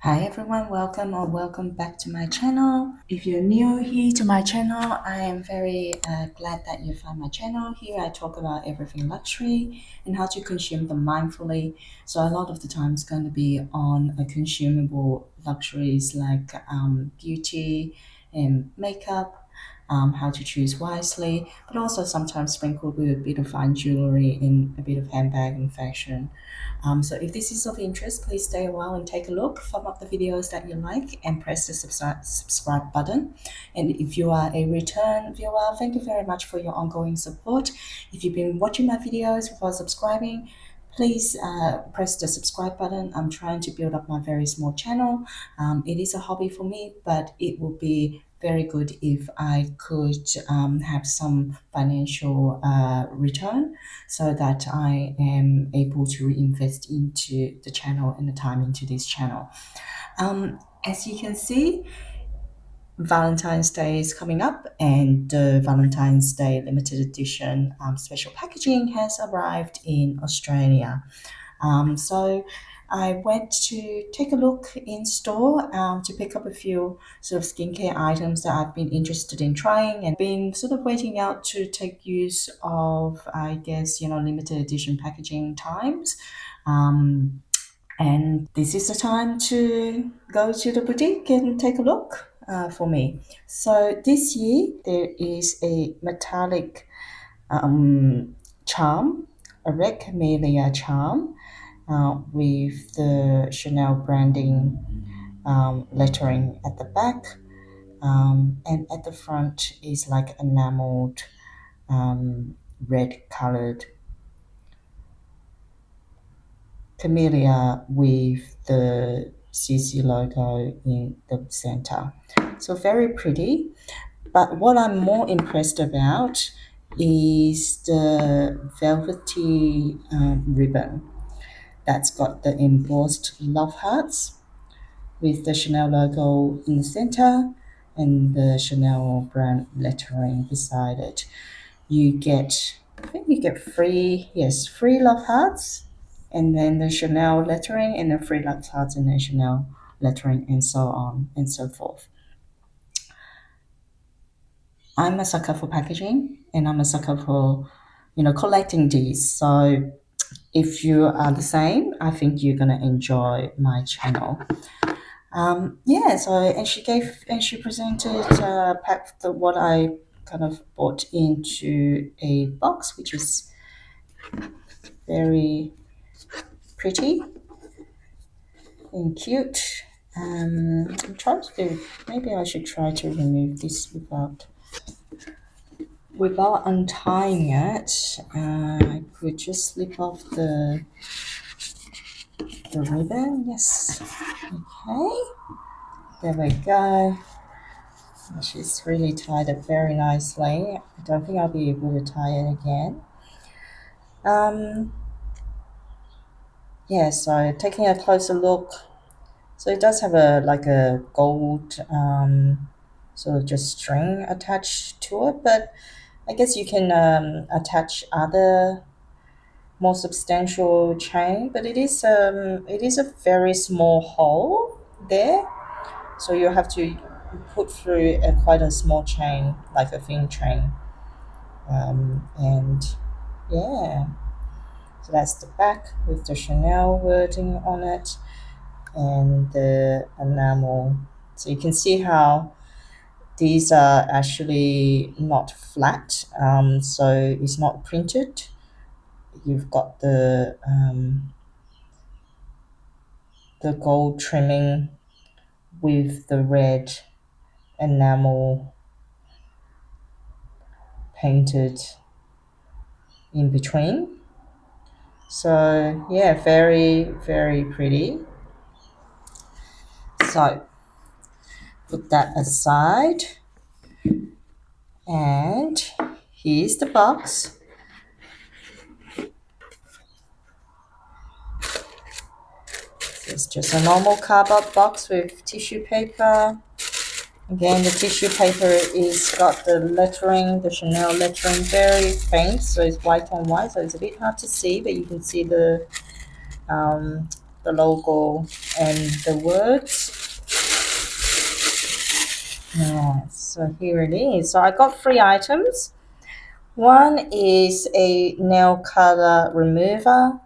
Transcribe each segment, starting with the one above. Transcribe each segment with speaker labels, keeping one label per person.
Speaker 1: Hi everyone, welcome or welcome back to my channel. If you're new here to my channel, I am very glad that you found my channel. Here I talk about everything luxury and how to consume them mindfully. So a lot of the time it's going to be on a consumable luxuries like beauty and makeup, how to choose wisely, but also sometimes sprinkled with a bit of fine jewelry and a bit of handbag and fashion. So if this is of interest, please stay a while and take a look, thumb up the videos that you like and press the subscribe button. And if you are a return viewer, thank you very much for your ongoing support. If you've been watching my videos without subscribing, please press the subscribe button. I'm trying to build up my very small channel. It is a hobby for me, but it will be very good if I could have some financial return so that I am able to reinvest into the channel and the time into this channel. As you can see, Valentine's Day is coming up, and the Valentine's Day limited edition special packaging has arrived in Australia. So I went to take a look in store to pick up a few sort of skincare items that I've been interested in trying and been sort of waiting out to take use of, I guess, limited edition packaging times. Um, and this is the time to go to the boutique and take a look for me. So this year there is a metallic charm, a red camellia charm with the Chanel branding lettering at the back, and at the front is like enameled red colored camellia with the CC logo in the center. So very pretty. But what I'm more impressed about is the velvety ribbon that's got the embossed love hearts with the Chanel logo in the center and the Chanel brand lettering beside it. You get, I think you get free love hearts, and then the Chanel lettering, and then free love hearts, and then Chanel lettering, and so on and so forth. I'm a sucker for packaging, and I'm a sucker for, collecting these. So if you are the same, I think you're gonna enjoy my channel. Yeah, so and she presented packed what I kind of bought into a box, which is very pretty and cute. I'm trying to do. Maybe I should try to remove this without untying it. I could just slip off the ribbon. Yes. Okay. There we go. She's really tied it very nicely. I don't think I'll be able to tie it again. Um, yeah, so taking a closer look, so it does have a gold sort of just string attached to it, but I guess you can attach other more substantial chain, but it is a very small hole there, so you have to put through quite a small chain, like a thin chain, and yeah. So that's the back with the Chanel wording on it and the enamel. So you can see how these are actually not flat, so it's not printed. You've got the gold trimming with the red enamel painted in between. So yeah, very, very pretty. So put that aside, and here's the box. It's just a normal cardboard box with tissue paper. Again, the tissue paper is got the lettering, the Chanel lettering, very faint, so it's white on white, so it's a bit hard to see, but you can see the the logo and the words. Yeah, so here it is. So I got three items. One is a nail color remover,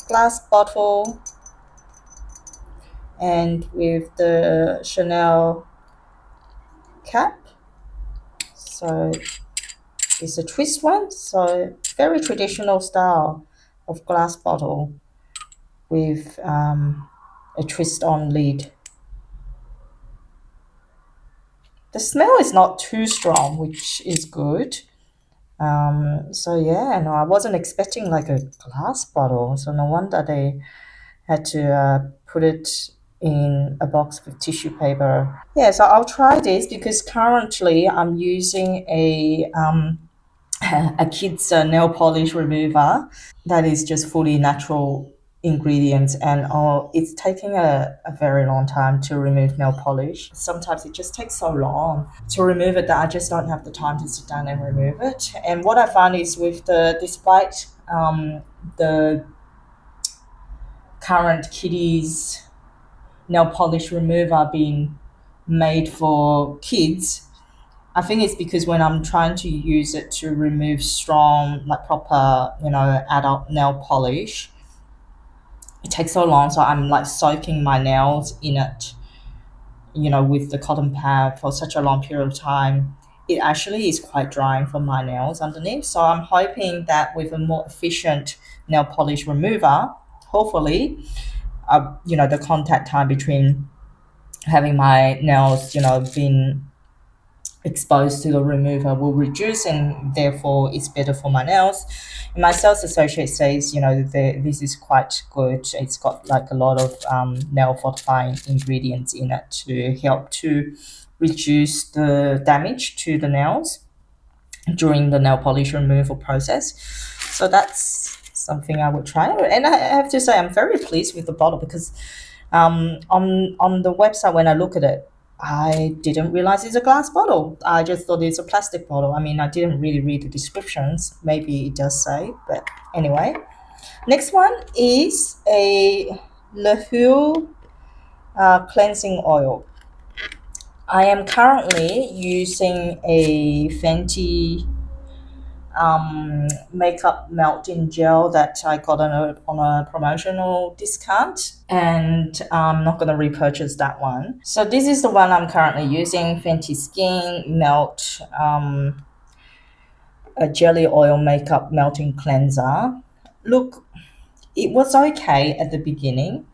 Speaker 1: glass bottle, and with the Chanel cap. So it's a twist one. So very traditional style of glass bottle with a twist on lid. The smell is not too strong, which is good. So yeah, no, I wasn't expecting like a glass bottle. So no wonder they had to put it in a box with tissue paper. Yeah, so I'll try this because currently I'm using a kid's nail polish remover that is just fully natural ingredients, and it's taking a very long time to remove nail polish. Sometimes it just takes so long to remove it that I just don't have the time to sit down and remove it. And what I find is with despite the current kiddies nail polish remover being made for kids, I think it's because when I'm trying to use it to remove strong, like proper, adult nail polish, it takes so long. So I'm like soaking my nails in it, with the cotton pad for such a long period of time. It actually is quite drying for my nails underneath. So I'm hoping that with a more efficient nail polish remover, hopefully, the contact time between having my nails, being exposed to the remover will reduce, and therefore it's better for my nails. And my sales associate says, this is quite good. It's got like a lot of nail fortifying ingredients in it to help to reduce the damage to the nails during the nail polish removal process. So that's something I would try. And I have to say, I'm very pleased with the bottle because on the website, when I look at it, I didn't realize it's a glass bottle. I just thought it's a plastic bottle. I mean, I didn't really read the descriptions. Maybe it does say, but anyway. Next one is a Le Hue cleansing oil. I am currently using a Fenty makeup melting gel that I got on a promotional discount, and I'm not going to repurchase that one. So this is the one I'm currently using, Fenty Skin Melt a jelly oil makeup melting cleanser. Look, it was okay at the beginning.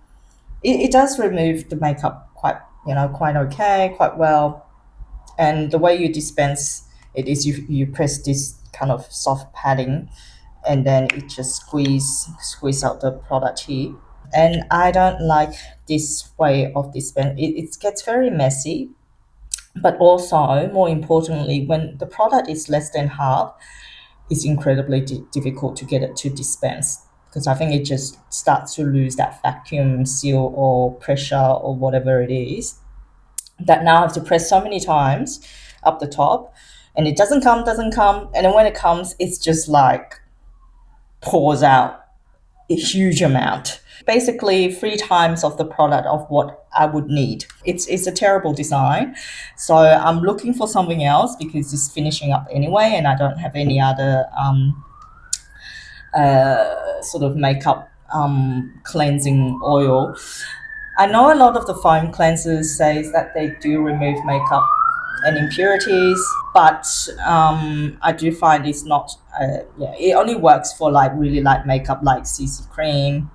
Speaker 1: It does remove the makeup quite okay, quite well. And the way you dispense it is you press this kind of soft padding, and then it just squeeze out the product here. And I don't like this way of dispense. It gets very messy, but also more importantly, when the product is less than half, it's incredibly difficult to get it to dispense, because I think it just starts to lose that vacuum seal or pressure or whatever it is, that now I have to press so many times up the top, and it doesn't come, and then when it comes, it's just like pours out a huge amount. Basically, three times of the product of what I would need. It's a terrible design, so I'm looking for something else because it's finishing up anyway, and I don't have any other sort of makeup cleansing oil. I know a lot of the foam cleansers says that they do remove makeup and impurities, but I do find it's not. Yeah, it only works for like really light makeup, like CC cream,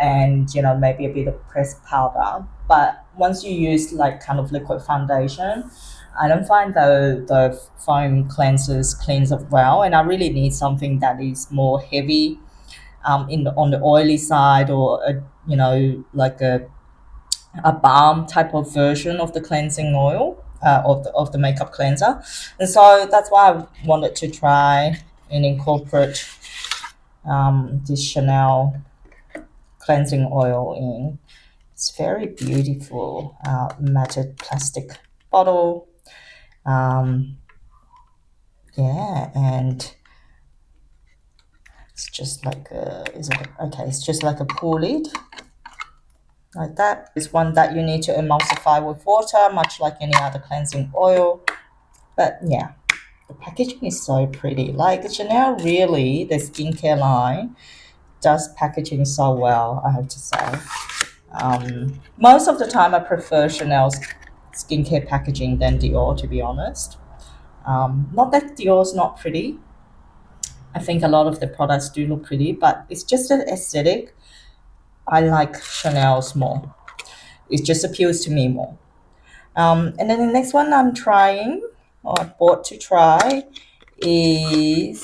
Speaker 1: and maybe a bit of pressed powder. But once you use like kind of liquid foundation, I don't find the foam cleansers cleans up well, and I really need something that is more heavy, on the oily side, or like a balm type of version of the cleansing oil, of the makeup cleanser. And so that's why I wanted to try and incorporate this Chanel cleansing oil in. It's very beautiful, matted plastic bottle. Um, yeah, and It's just like a, is it okay? It's just like a pour lid, like that. It's one that you need to emulsify with water, much like any other cleansing oil. But yeah, the packaging is so pretty. Like Chanel, really, the skincare line does packaging so well, I have to say. Most of the time, I prefer Chanel's skincare packaging than Dior, to be honest. Not that Dior's not pretty. I think a lot of the products do look pretty, but it's just an aesthetic. I like Chanel's more. It just appeals to me more. And then the next one I'm trying, or I bought to try, is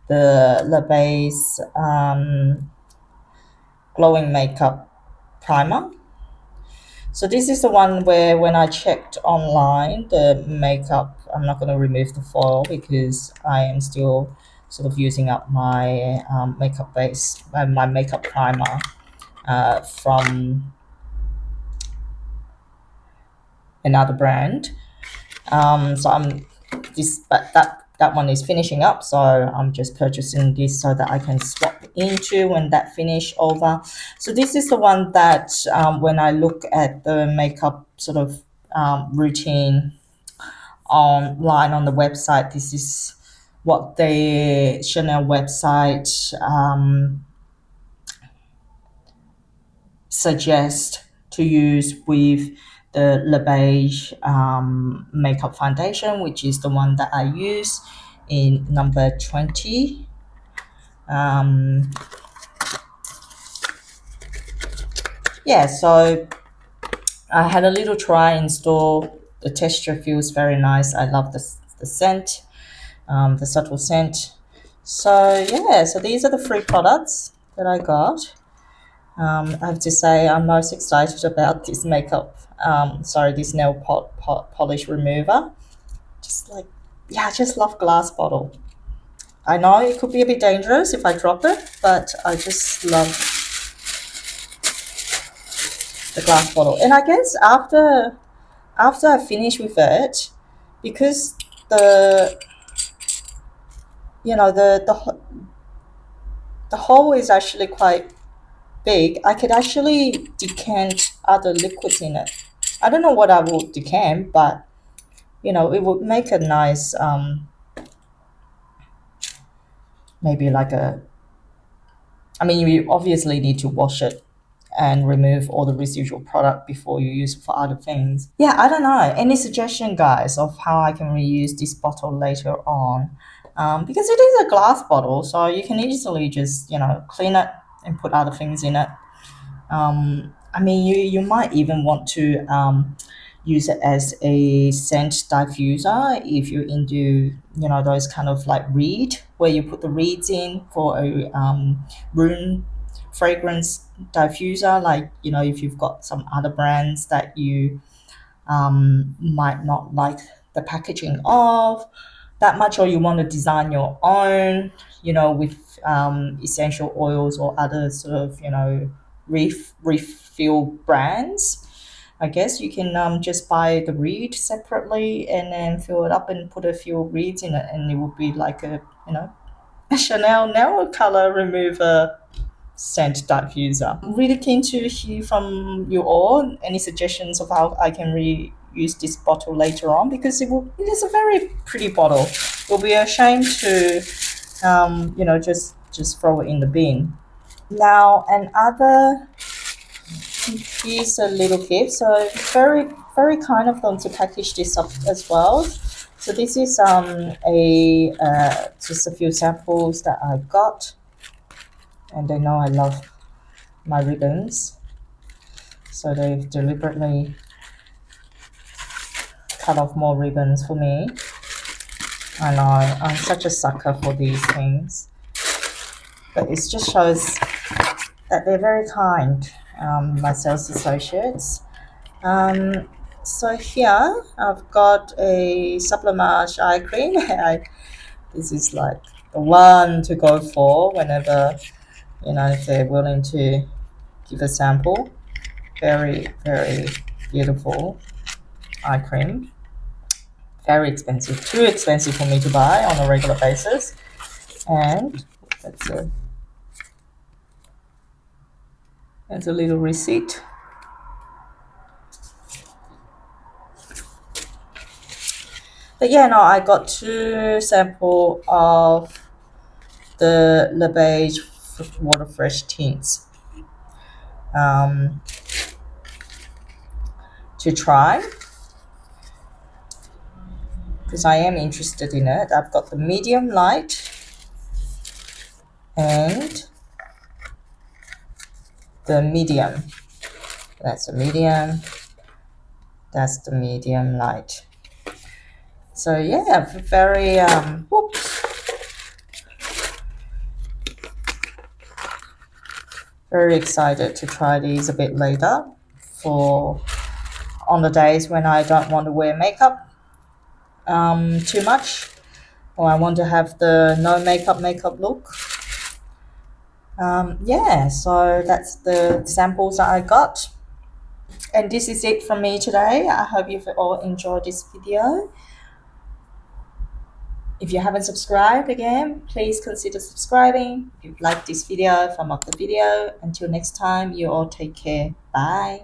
Speaker 1: the La Base Glowing Makeup Primer. So this is the one where when I checked online, the makeup, I'm not going to remove the foil because I am still sort of using up my makeup base, my makeup primer from another brand. So I'm this, but that one is finishing up, so I'm just purchasing this so that I can swap into when that finish over. So this is the one that when I look at the makeup sort of routine online on the website, this is what the Chanel website suggest to use with the Le Beige makeup foundation, which is the one that I use in number 20. Yeah, so I had a little try in store. The texture feels very nice. I love the scent, the subtle scent. So yeah, so these are the three products that I got. I have to say I'm most excited about this makeup, this nail polish remover. Just like, yeah, I just love glass bottle. I know it could be a bit dangerous if I drop it, but I just love the glass bottle. And I guess after I finish with it, because the you know the hole is actually quite big, I could actually decant other liquids in it. I don't know what I will decant, but it would make a nice maybe like a. I mean, you obviously need to wash it and remove all the residual product before you use it for other things. Yeah, I don't know. Any suggestion, guys, of how I can reuse this bottle later on? Because it is a glass bottle, so you can easily just clean it and put other things in it. I mean, you might even want to use it as a scent diffuser if you're into those kind of like reed where you put the reeds in for a room fragrance diffuser. Like if you've got some other brands that you might not like the packaging of that much, or you want to design your own with essential oils or other sort of refill brands. I guess you can just buy the reed separately and then fill it up and put a few reeds in it, and it would be like a Chanel nail color remover scent diffuser. I'm really keen to hear from you all any suggestions of how I can reuse this bottle later on, because it is a very pretty bottle. It will be a shame to just throw it in the bin. Now another, here's a little gift. So very very kind of them to package this up as well. So this is just a few samples that I got, and they know I love my ribbons, so they've deliberately cut off more ribbons for me. I know I'm such a sucker for these things, but it just shows that they're very kind, my sales associates. So here I've got a Sublimage eye cream. This is like the one to go for whenever if they're willing to give a sample. Very very beautiful eye cream. Very expensive, too expensive for me to buy on a regular basis. And that's a There's a little receipt. But yeah, no, I got 2 samples of the Le Beige Water Fresh tints to try, because I am interested in it. I've got the medium light and the medium. That's the medium. That's the medium light. So yeah, very very excited to try these a bit later for on the days when I don't want to wear makeup too much, or I want to have the no makeup look. Yeah, so that's the samples that I got. And this is it from me today. I hope you've all enjoyed this video. If you haven't subscribed again, please consider subscribing. If you like this video, thumb up the video. Until next time, you all take care. Bye.